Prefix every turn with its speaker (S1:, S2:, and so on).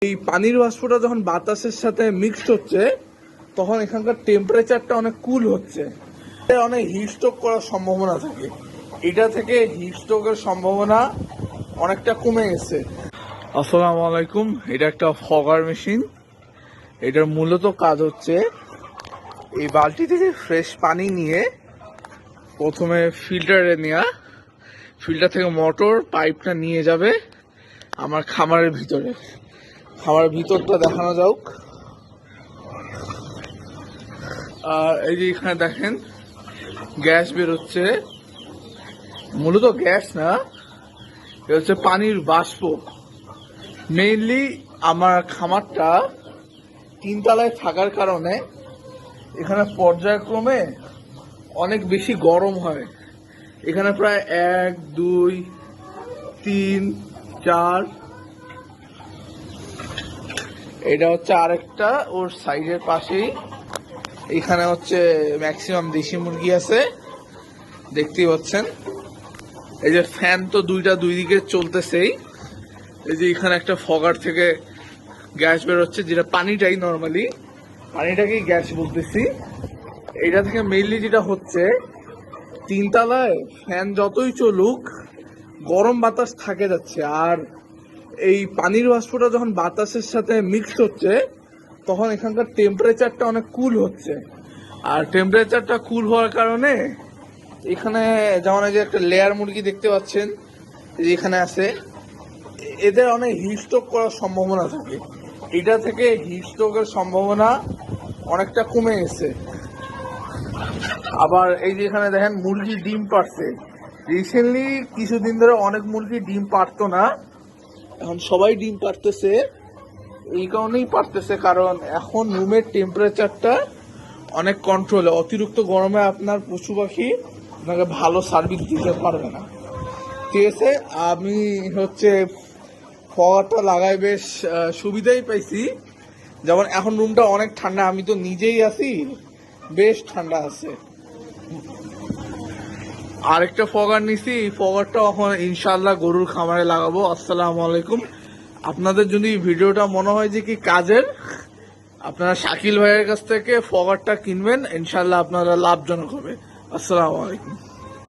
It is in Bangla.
S1: এই পানির বাষ্পটা যখন বাতাসের সাথে মিক্সড হচ্ছে তখন এখানকার টেম্পারেচারটা অনেক কুল হচ্ছে, অনেক হিট স্ট্রোক করার সম্ভাবনা থাকে। এটা থেকে হিট স্ট্রোকের সম্ভাবনা অনেকটা কমে গেছে। আসসালামু আলাইকুম। এটা একটা ফগার মেশিন। এটার মূলত কাজ হচ্ছে এই বালতি থেকে ফ্রেশ পানি নিয়ে প্রথমে ফিল্টারে নেওয়া, ফিল্টার থেকে মোটর পাইপটা নিয়ে যাবে আমার খামারের ভিতরে। খামারের ভিতরটা দেখানো যাক। আর এই যে এখানে দেখেন গ্যাস বেরোচ্ছে, মূলত গ্যাস না, এটা হচ্ছে পানির বাষ্প। মেইনলি আমার খামারটা তিনতলায় থাকার কারণে এখানে পর্যায়ক্রমে অনেক বেশি গরম হয়। এখানে প্রায় 1, 2, 3, 4, এটা হচ্ছে আরেকটা ওর সাইডের পাশেই। এখানে হচ্ছে ম্যাক্সিমাম দেশি মুরগি আছে, দেখতেই পাচ্ছেন। এই যে ফ্যান তো দুই দিকে চলতেছেই। এই যে এখানে একটা ফগার থেকে গ্যাস বেরোচ্ছে, যেটা পানিটাই, নর্মালি পানিটাকেই গ্যাস বলতেছি। এটা থেকে মেইনলি যেটা হচ্ছে, তিনতলায় ফ্যান যতই চলুক গরম বাতাস থাকে যাচ্ছে, আর এই পানির বাষ্পটা যখন বাতাসের সাথে মিক্সড হচ্ছে তখন এখানকার টেম্পারেচারটা অনেক কুল হচ্ছে। আর টেম্পারেচারটা কুল হওয়ার কারণে এখানে যেমন এই যে একটা লেয়ার মুরগি দেখতে পাচ্ছেন এখানে আছে, এদের অনেক হিট স্ট্রোক করার সম্ভাবনা থাকে। এটা থেকে হিট স্ট্রোকের সম্ভাবনা অনেকটা কমে গেছে। আবার এই যে এখানে দেখেন মুরগি ডিম পাড়ছে। রিসেন্টলি কিছুদিন ধরে অনেক মুরগি ডিম পারতো না, এখন সবাই ডিম পারতেছে। এই কারণেই পারতেছে কারণ এখন রুমের টেম্পারেচারটা অনেক কন্ট্রোলে। অতিরিক্ত গরমে আপনার পশু পাখি আপনাকে ভালো সার্ভিস দিতে পারবে না। ঠিক আছে, আমি হচ্ছে ফগারটা লাগাই বেশ সুবিধাই পাইছি। যেমন এখন রুমটা অনেক ঠান্ডা, আমি তো নিজেই আছি, বেশ ঠান্ডা আছে। আরেকটা ফগার নিছি, এই ফগারটা এখন ইনশাল্লাহ গরুর খামারে লাগাবো। আসসালামু আলাইকুম। আপনাদের যদি ভিডিওটা মনে হয় যে কি কাজের, আপনারা শাকিল ভাইয়ের কাছ থেকে ফগারটা কিনবেন, ইনশাল্লাহ আপনারা লাভজনক হবে। আসসালামু আলাইকুম।